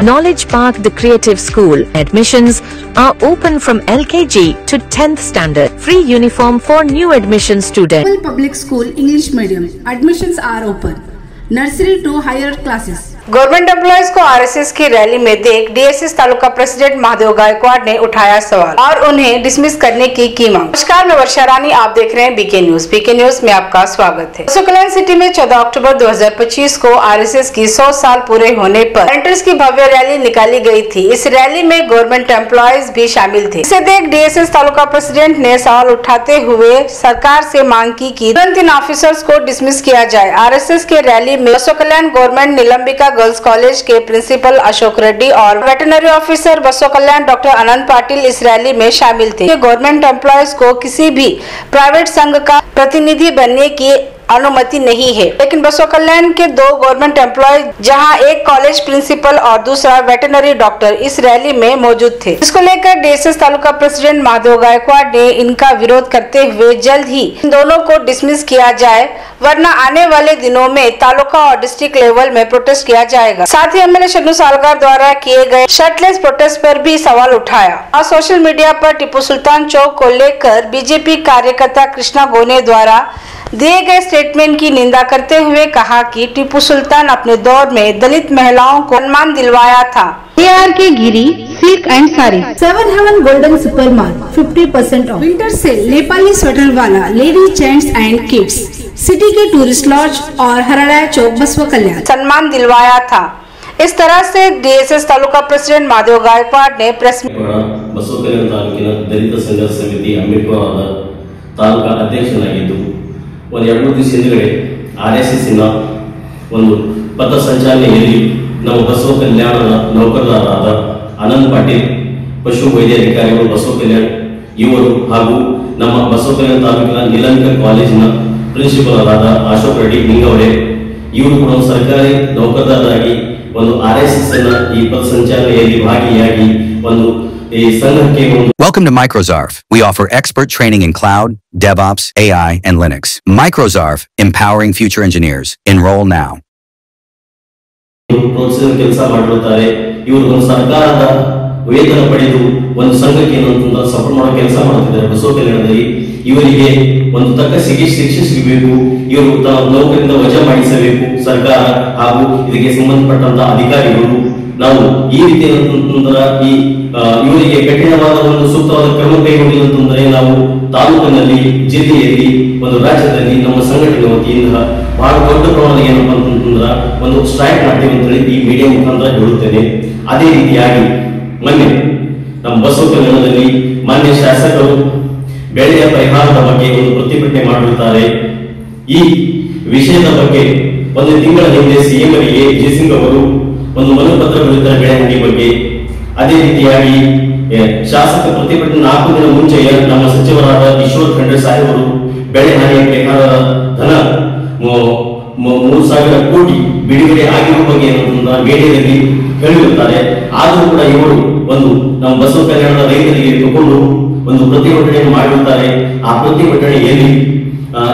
Knowledge Park, the Creative School. Admissions are open from LKG to 10th standard. Free uniform for new admission students. Public School English Medium. Admissions are open. Nursery to higher classes. Government employees को RSS की rally में देख DSS taluka president Mahadev Gaekwad ने उठाया सवाल और उन्हें dismiss करने की मांग। नमस्कार, मैं वर्षा रानी, आप देख रहे हैं बीके न्यूज। बीके न्यूज में आपका स्वागत है। बसो कल्याण सिटी में 14 अक्टूबर 2025 को आरएसएस की 100 साल पूरे होने पर वॉलंटियर्स की भव्य रैली निकाली गई थी। इस रैली में गवर्नमेंट एम्प्लॉयज भी शामिल थे। इसे देख डीएसएस तालुका प्रेसिडेंट ने सवाल उठाते हुए सरकार से मांग की कि तुरंत इन ऑफिसर्स को डिसमिस किया जाए। आरएसएस के रैली में बसो कल्याण गवर्नमेंट निलंबिका गर्ल्स कॉलेज के प्रिंसिपल अशोक रेड्डी और वेटरनरी ऑफिसर बसो कल्याण डॉक्टर अनंत पाटिल इस रैली में शामिल थे। गवर्नमेंट एम्प्लॉयज को किसी भी प्राइवेट संघ का प्रतिनिधि बनने की अनुमति नहीं है, लेकिन बसो कल्याण के 2 गवर्नमेंट एम्प्लॉय, जहां एक कॉलेज प्रिंसिपल और दूसरा वेटरनरी डॉक्टर, इस रैली में मौजूद थे। इसको लेकर डीएसएस तालुका प्रेसिडेंट महादेव गायकवाड़ ने इनका विरोध करते हुए जल्द ही इन दोनों को डिसमिस किया जाए, वरना आने वाले दिनों में तालुका और डिस्ट्रिक्ट लेवल में प्रोटेस्ट किया जाएगा। साथ ही एमएलए शन्नू सालगार द्वारा किए गए शर्टलेस प्रोटेस्ट पर भी सवाल उठाया और सोशल मीडिया पर टीपू सुल्तान चौक को लेकर बीजेपी कार्यकर्ता कृष्णा गोने द्वारा दिए गए स्टेटमेंट की निंदा करते हुए कहा कि टीपू सुल्तान अपने दौर में दलित महिलाओं को सम्मान दिलवाया था। AR के Giri silk and sari, 7 heaven golden super mart 50% off, winter sale, Nepali sweater वाला, lady gents and kids, city के टूरिस्ट लॉज और हरड़ा चौक बसवा कल्याण सम्मान दिलवाया था। इस तरह से डीएसएस तालुका प्रेसिडेंट महादेव गायकवाड़ ने प्रेस बसव कल्याण तालूकिನ ದಲಿತ ಸಂಘರ್ಷ ಸಮಿತಿ ಅಂಬೇಡ್ಕರ್ ತಾಲೂಕಾ ಅಧ್ಯಕ್ಷನಾಗಿದ್ದು ಒಂದು 2 ದಿವಸ ಹಿಂದಗಡೆ ಆರ್ಎಸ್ಎಸ್ ನ ಒಂದು ಪಥ ಸಂಚಾಲನೆಯಲ್ಲಿ ನಮ್ಮ ಬಸವ ಕಲ್ಯಾಣದ ನೌಕರರಾದ ಅನಂತ್ ಪಾಟೀಲ್, ಪಶು ವೈದ್ಯ ಅಧಿಕಾರಿಗಳು ಬಸವ ಕಲ್ಯಾಣ ಇವರು ಹಾಗೂ ನಮ್ಮ ಬಸವ ಕಲ್ಯಾಣ ತಾಲೂಕಿನ ನಿಲಂಬಿಕ ಕಾಲೇಜಿನ ಪ್ರಿನ್ಸಿಪಲ್ ಆದ ಅಶೋಕ್ ರೆಡ್ಡಿ ನಿಂಗವಡೆ ಇವರು ಕೂಡ ಸರ್ಕಾರಿ ನೌಕರರಾಗಿ ಒಂದು ಆರ್ಎಸ್ಎಸ್ ನ ಈ ಪಥ ಸಂಚಾಲನೆಯಲ್ಲಿ ಭಾಗಿಯಾಗಿ ಒಂದು Welcome to Microzarf. We offer expert training in cloud, DevOps, AI, and Linux. Microzarf, empowering future engineers. Enroll now. ಪ್ರೋತ್ಸಾಹ ಕೆಲಸ ಮಾಡುತ್ತಾರೆ. ಇವರು ಒಂದು ಸರ್ಕಾರದ ವೇತನ ಪಡೆದು ಒಂದು ಸಂಘಕ್ಕೆ ಸಪೋರ್ಟ್ ಮಾಡೋ ಕೆಲಸ ಮಾಡುತ್ತಿದ್ದಾರೆ ಬಸವ ಕಲ್ಯಾಣದಲ್ಲಿ. ಇವರಿಗೆ ಒಂದು ತಕ್ಕ ಶಿಕ್ಷೆ ಸಿಗಬೇಕು. ಇವರು ನೌಕರಿಯಿಂದ ವಜಾ ಮಾಡಿಸಬೇಕು ಸರ್ಕಾರ ಹಾಗೂ ಇದಕ್ಕೆ ಸಂಬಂಧಪಟ್ಟಂತ ಅಧಿಕಾರಿಗಳು. ನಾವು ಈ ರೀತಿ ಈ ಇವರಿಗೆ ಕಠಿಣವಾದ ಒಂದು ಸೂಕ್ತವಾದ ಕ್ರಮ ಕೈಗೊಂಡಿಲ್ಲ ನಾವು ತಾಲೂಕಿನಲ್ಲಿ, ಜಿಲ್ಲೆಯಲ್ಲಿ, ಒಂದು ರಾಜ್ಯದಲ್ಲಿ ನಮ್ಮ ಸಂಘಟನೆ ವತಿಯಿಂದ ಬಹಳ ದೊಡ್ಡ ಪ್ರಮಾಣದ ಏನಪ್ಪಾ ಅಂತಂದ್ರ ಒಂದು ಸ್ಟ್ರೈಕ್ ಮಾಡ್ತೀವಿ ಅಂತ ಹೇಳಿ ಈ ಮೀಡಿಯಾ ಮುಖಾಂತರ ಹೇಳುತ್ತೇನೆ. ಅದೇ ರೀತಿಯಾಗಿ ಮೊನ್ನೆ ನಮ್ಮ ಬಸವ ಕಲ್ಯಾಣದಲ್ಲಿ ಮಾನ್ಯ ಶಾಸಕರು ಬೆಳೆಯ ಪರಿಹಾರದ ಬಗ್ಗೆ ಒಂದು ಪ್ರತಿಭಟನೆ ಮಾಡಿರುತ್ತಾರೆ. ಈ ವಿಷಯದ ಬಗ್ಗೆ ಒಂದು ತಿಂಗಳ ಹಿಂದೆ ಸಿಎಂ ಅವರಿಗೆ ಜಯಸಿಂಗ್ ಅವರು ಒಂದು ಮನೋಪತ್ರ ಬರೆದಿದ್ದಾರೆ ಬೆಳೆ ಹಾನಿ ಬಗ್ಗೆ. ಅದೇ ರೀತಿಯಾಗಿ ಶಾಸಕ ಪ್ರತಿಭಟನೆ 4 ದಿನ ಮುಂಚೆ ನಮ್ಮ ಸಚಿವರಾದ ಈಶ್ವರ್ ಖಂಡ್ರೆ ಸಾಹೇಬರು ಬೆಳೆ ಹಾನಿಯ ಪರಿಹಾರ ಧನ 3,000 ಕೋಟಿ ಬಿಡುಗಡೆ ಆಗಿರುವ ಬಗ್ಗೆ ಮೀಡಿಯಾದಲ್ಲಿ ಹೇಳಿರುತ್ತಾರೆ. ಆದರೂ ಕೂಡ ಇವರು ಒಂದು ನಮ್ಮ ಬಸವ ಕಲ್ಯಾಣದ ರೈತರಿಗೆ ತಗೊಂಡು ಒಂದು ಪ್ರತಿಭಟನೆ ಮಾಡಿರುತ್ತಾರೆ. ಆ ಪ್ರತಿಭಟನೆಯಲ್ಲಿ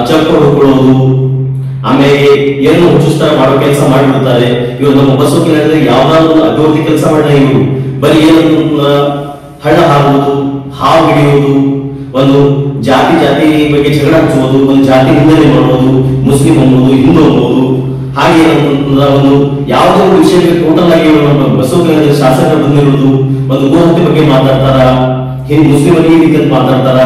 ಚಪ್ಪು ಹೊಡ್ಕೊಳ್ಳೋದು, ಆಮೇಲೆ ಏನು ಹುಚ್ಚುಸ್ತರ ಮಾಡೋ ಕೆಲಸ ಮಾಡಿಬಿಡ್ತಾರೆ. ಇವರು ನಮ್ಮ ಬಸವ ಕಲ್ಯಾಣದಲ್ಲಿ ಯಾವ್ದಾದ್ರು ಅಭಿವೃದ್ಧಿ ಕೆಲಸ ಮಾಡಿದ ಇವರು ಬರೀ ಏನಂತ ಹಳ್ಳ ಹಾಕುವುದು, ಹಾವು ಹಿಡಿಯುವುದು, ಒಂದು ಜಾತಿ ಬಗ್ಗೆ ಜಗಳ ಹಚ್ಚುವುದು, ಒಂದು ಜಾತಿ ನಿಂದನೆ ಮಾಡುವುದು, ಮುಸ್ಲಿಂ ಅನ್ನೋದು, ಹಿಂದೂ ಅನ್ನೋದು, ಹಾಗೆ ಏನಂತಂದ್ರ ಒಂದು ಯಾವುದೇ ಒಂದು ವಿಷಯಕ್ಕೆ ಟೋಟಲ್ ಆಗಿ ಬಸವ ಕಲ್ಯಾಣದ ಶಾಸಕರು ಬಂದಿರುವುದು, ಒಂದು ಗೋಹತ್ಯೆ ಬಗ್ಗೆ ಮಾತಾಡ್ತಾರ, ಮುಸ್ಲಿಮರಿಗೆ ಈ ರೀತಿ ಮಾತಾಡ್ತಾರ.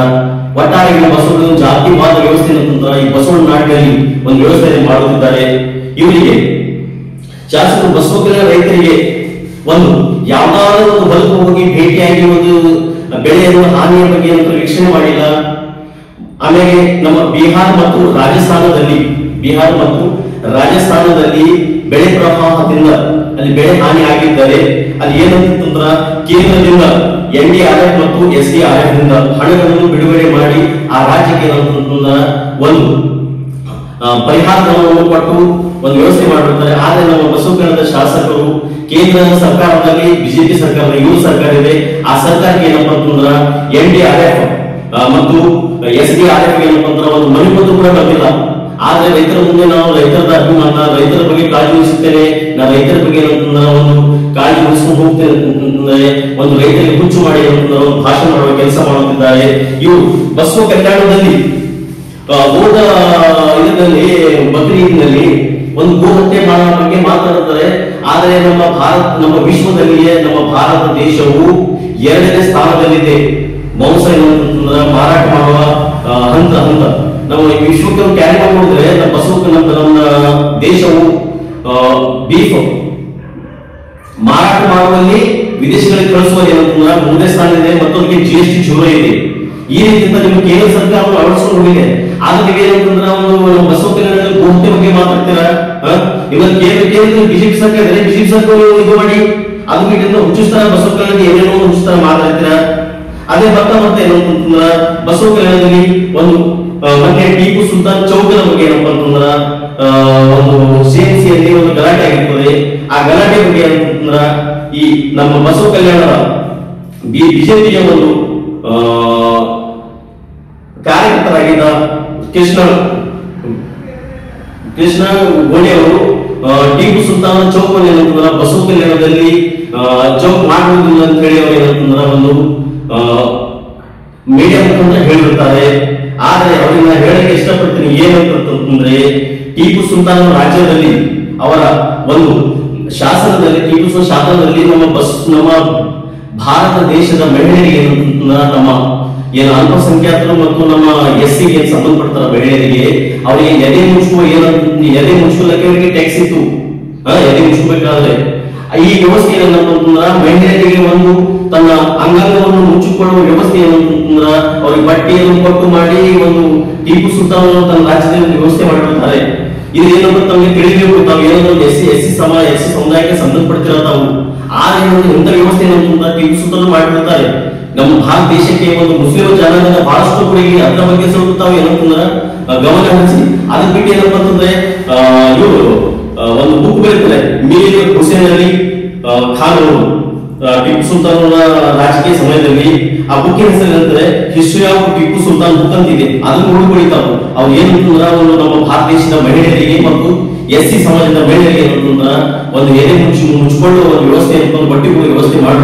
ಒಟ್ಟಾರೆ ಬಸವ ಜಾತಿವಾದ ವ್ಯವಸ್ಥೆ ಏನಂತಂದ್ರ ಈ ಬಸವನ ನಾಡಿನಲ್ಲಿ ಒಂದು ವ್ಯವಸ್ಥೆ ಮಾಡುತ್ತಿದ್ದಾರೆ. ಇವರಿಗೆ ಶಾಸಕರು ಬಸವ ಕಲ್ಯಾಣ ರೈತರಿಗೆ ಒಂದು ಯಾವ್ದಾದ್ರು ಒಂದು ಹೊಲಕ್ಕೆ ಹೋಗಿ ಭೇಟಿಯಾಗಿ ಒಂದು ಬೆಳೆಯನ್ನು ಹಾನಿಯ ಬಗ್ಗೆ ಅಂತ ವೀಕ್ಷಣೆ ಮಾಡಿಲ್ಲ. ಆಮೇಲೆ ನಮ್ಮ ಬಿಹಾರ ಮತ್ತು ರಾಜಸ್ಥಾನದಲ್ಲಿ ಬೆಳೆ ಪ್ರವಾಹದಿಂದ ಅಲ್ಲಿ ಬೆಳೆ ಹಾನಿ ಆಗಿದ್ದರೆ ಅಲ್ಲಿ ಏನಂತಂದ್ರ ಕೇಂದ್ರದಿಂದ NDRF ಮತ್ತು SDRF ನಿಂದ ಹಣಗಳನ್ನು ಬಿಡುಗಡೆ ಮಾಡಿ ಆ ರಾಜ್ಯಕ್ಕೆ ಏನಂತಂದ್ರ ಒಂದು ಪರಿಹಾರವನ್ನು ಕೊಟ್ಟು ಒಂದು ವ್ಯವಸ್ಥೆ ಮಾಡಿರ್ತಾರೆ. ಆದ್ರೆ ನಮ್ಮ ಬಸವ ಕಲ್ಯಾಣದ ಶಾಸಕರು ಕೇಂದ್ರ ಸರ್ಕಾರದಲ್ಲಿ ಬಿಜೆಪಿ ಸರ್ಕಾರ, ಇವರು ಸರ್ಕಾರ ಇದೆ, ಆ ಸರ್ಕಾರಕ್ಕೆ ಏನಪ್ಪಾ ಅಂತಂದ್ರ NDRF ಮತ್ತು SDRF ಏನಪ್ಪಾ ಅಂತಂದ್ರ ಒಂದು ಮಣಿಪತ್ರ ಕೂಡ ಬಂದಿಲ್ಲ. ಆದ್ರೆ ರೈತರ ಮುಂದೆ ನಾವು ರೈತರ ಅಭಿಮಾನ, ರೈತರ ಬಗ್ಗೆ ಕಾಳಜಿ ವಹಿಸುತ್ತೇನೆ, ನಾನು ರೈತರ ಬಗ್ಗೆ ಏನಂತಂದ್ರೆ ಒಂದು ಕಾಳಜಿ ವಹಿಸ್ಕೊಂಡು ಹೋಗ್ತೇನೆ ಅಂತಂದ್ರೆ ಒಂದು ರೈತರಿಗೆ ಹುಚ್ಚು ಮಾಡಿ ಅಂತಂದ್ರೆ ಒಂದು ಭಾಷಣ ಮಾಡುವ ಕೆಲಸ ಮಾಡುತ್ತಿದ್ದಾರೆ. ಇವರು ಬಸವ ಕಲ್ಯಾಣದಲ್ಲಿ ಹೋದ ಇದರಲ್ಲಿ ಬಕ್ರೀದ್ನಲ್ಲಿ ಒಂದು ಗೋಹತ್ಯೆ ಮಾಡುವ ಬಗ್ಗೆ ಮಾತನಾಡುತ್ತಾರೆ. ಆದರೆ ನಮ್ಮ ವಿಶ್ವದಲ್ಲಿಯೇ ನಮ್ಮ ಭಾರತ ದೇಶವು 2ನೇ ಸ್ಥಾನದಲ್ಲಿದೆ ಮಾಂಸ ಏನಂತಂದ್ರೆ ಮಾರಾಟ ಮಾಡುವ ಹಂತ. ನಾವು ವಿಶ್ವಕ್ಕೆ ಕ್ಯಾರಿ ಮಾಡಿದ್ರೆ ನಮ್ಮ ಬಸವಕ್ಕೆ ನಮ್ಮ ದೇಶವು ಬೀಫ್ ಮಾರಾಟ ಮಾಡುವಲ್ಲಿ ವಿದೇಶಗಳಿಗೆ ಕಳಿಸುವ ಏನಂತಂದ್ರೆ 3ನೇ ಸ್ಥಾನವಿದೆ ಮತ್ತು ಅದಕ್ಕೆ GST 0 ಇದೆ. ಈ ರೀತಿಯಿಂದ ನಿಮ್ಮ ಕೇಂದ್ರ ಸರ್ಕಾರ ಅಳವಡಿಸ್ಕೊಂಡು ಹೋಗಿದೆ. ಆದ್ರೆ ಏನಂತಂದ್ರೆ ಒಂದು ಬಸವ ಕಲ್ಯಾಣದಲ್ಲಿ ಗೋಹತ್ಯೆ ಬಗ್ಗೆ ಮಾತಾಡ್ತೀರಾ? ಇವತ್ತು ಕೇಂದ್ರ ಬಿಜೆಪಿ ಸರ್ಕಾರ ಇದೆ, ಬಿಜೆಪಿ ಸರ್ಕಾರ ಇದು ಮಾಡಿ ಅದು ಬಿಟ್ಟಿಂದ ಹುಚ್ಚಿಸ್ತಾರ ಬಸವ ಕಲ್ಯಾಣ ಏನೇನೋ ಹುಚ್ಚಿಸ್ತಾರ ಮಾತಾಡ್ತೀರಾ? ಅದೇ ಮತ್ತೆ ಏನಂತಂದ್ರ ಬಸವ ಕಲ್ಯಾಣದಲ್ಲಿ ಒಂದು ಮೊನ್ನೆ ಟಿಪ್ಪು ಸುಲ್ತಾನ್ ಚೌಕದ ಬಗ್ಗೆ ಏನಪ್ಪ ಅಂತಂದ್ರ ಒಂದು CMCಯಲ್ಲಿ ಒಂದು ಗಲಾಟೆ ಆಗಿರ್ತದೆ. ಆ ಗಲಾಟೆ ಬಗ್ಗೆ ಏನಂತಂದ್ರ ಈ ನಮ್ಮ ಬಸವ ಕಲ್ಯಾಣದ ಬಿಜೆಪಿಯ ಒಂದು ಕಾರ್ಯಕರ್ತರಾಗಿದ್ದ ಕೃಷ್ಣ ಗೋಡೆ ಅವರು ಟಿಪ್ಪು ಸುಲ್ತಾನ್ ಚೌಕ್ ಏನಂತಂದ್ರ ಬಸವ ಕಲ್ಯಾಣದಲ್ಲಿ ಚೌಕ್ ಮಾಡುವುದಿಲ್ಲ ಅಂತ ಹೇಳಿ ಅವರು ಏನಂತಂದ್ರ ಒಂದು ಮೀಡಿಯಾ ಮುಖಾಂತರ ಹೇಳಿರ್ತಾರೆ. ಆದ್ರೆ ಅವ್ರನ್ನ ಹೇಳಕ್ಕೆ ಇಷ್ಟಪಡ್ತೀನಿ ಏನಂತಂದ್ರೆ ಟಿಪ್ಪು ಸುಲ್ತಾನ್ ರಾಜ್ಯದಲ್ಲಿ ಅವರ ಒಂದು ಶಾಸನದಲ್ಲಿ ಟಿಪ್ಪು ಸುಲ್ತಾನ್ ಶಾಸನದಲ್ಲಿ ನಮ್ಮ ಭಾರತ ದೇಶದ ಮಹಿಳೆಯರಿಗೆ ಏನಂತಂದ್ರ ನಮ್ಮ ಏನು ಅಲ್ಪಸಂಖ್ಯಾತರು ಮತ್ತು ನಮ್ಮ SCಗೆ ಸಂಬಂಧಪಡ್ತಾರ ಮಹಿಳೆಯರಿಗೆ ಅವರಿಗೆ ಎದೆ ಮುಚ್ಚುವುದಕ್ಕೆ ಅವರಿಗೆ ಟ್ಯಾಕ್ಸ್ ಇತ್ತು. ಎದೆ ಮುಚ್ಚಬೇಕಾದ್ರೆ ಈ ವ್ಯವಸ್ಥೆ ಏನಪ್ಪ ಅಂತಂದ್ರ ಮಹಿಳೆಯರಿಗೆ ಒಂದು ತನ್ನ ಅಂಗಾಂಗವನ್ನು ಮುಚ್ಚಿಕೊಳ್ಳುವ ವ್ಯವಸ್ಥೆ ಏನಂತಂದ್ರ ಅವ್ರಿಗೆ ಬಟ್ಟೆಯನ್ನು ಕೊಟ್ಟು ಮಾಡಿ ಒಂದು ಟಿಪ್ಪು ಸುಲ್ತಾನ್ ತನ್ನ ರಾಜ್ಯದಲ್ಲಿ ವ್ಯವಸ್ಥೆ ಮಾಡಿರ್ತಾರೆ. ಇದು ಏನಂತ ತಮಗೆ ತಿಳಿಬೇಕು. ತಾವು ಏನೋ SC ಸಮುದಾಯಕ್ಕೆ ಸಂಬಂಧಪಡ್ತಿರೋ ತಾವು ಆ ಎಂತ ವ್ಯವಸ್ಥೆ ಏನಂತಂದ್ರ ಟಿಪ್ಪು ಸುಲ್ತಾನ್ ಮಾಡಿರ್ತಾರೆ. ನಮ್ಮ ಭಾರತ ದೇಶಕ್ಕೆ ಒಂದು ಮುಸ್ಲಿಂ ಜನಾಂಗದ ಬಹಳಷ್ಟು ಕೊಡುಗೆ, ಅದರ ಬಗ್ಗೆ ಸ್ವಲ್ಪ ತಾವು ಏನಂತಂದ್ರ ಗಮನ ಹರಿಸಿ. ಅದನ್ನ ಬಿಟ್ಟು ಏನಪ್ಪ ಅಂತಂದ್ರೆ ಇವರು ಒಂದು ಬುಕ್ ಬರೀತಾರೆ ಮೀರ್ ಹುಸೇನ್ ಅಲಿ ಖಾನ್ ಅವರು ಟಿಪ್ಪು ಸುಲ್ತಾನ್ ರಾಜಕೀಯ ಸಮಯದಲ್ಲಿ. ಆ ಬುಕ್ ಹೆಸರು history of Tipu Sultan book ಅಂತಿದೆ. ಅದನ್ನು ಹುಡುಕೊಳಿತಾವು. ಅವ್ರು ಏನಂತಂದ್ರ ಒಂದು ನಮ್ಮ ಭಾರತ ದೇಶದ ಮಹಿಳೆಯರಿಗೆ ಮತ್ತು SC ಸಮಾಜದ ಮಹಿಳೆಯರಿಗೆ ಏನಂತಂದ್ರ ಒಂದು ಎದೆ ಮುಚ್ಚಿಕೊಳ್ಳುವ ವ್ಯವಸ್ಥೆ ಬಟ್ಟೆ ವ್ಯವಸ್ಥೆ ಮಾಡಿ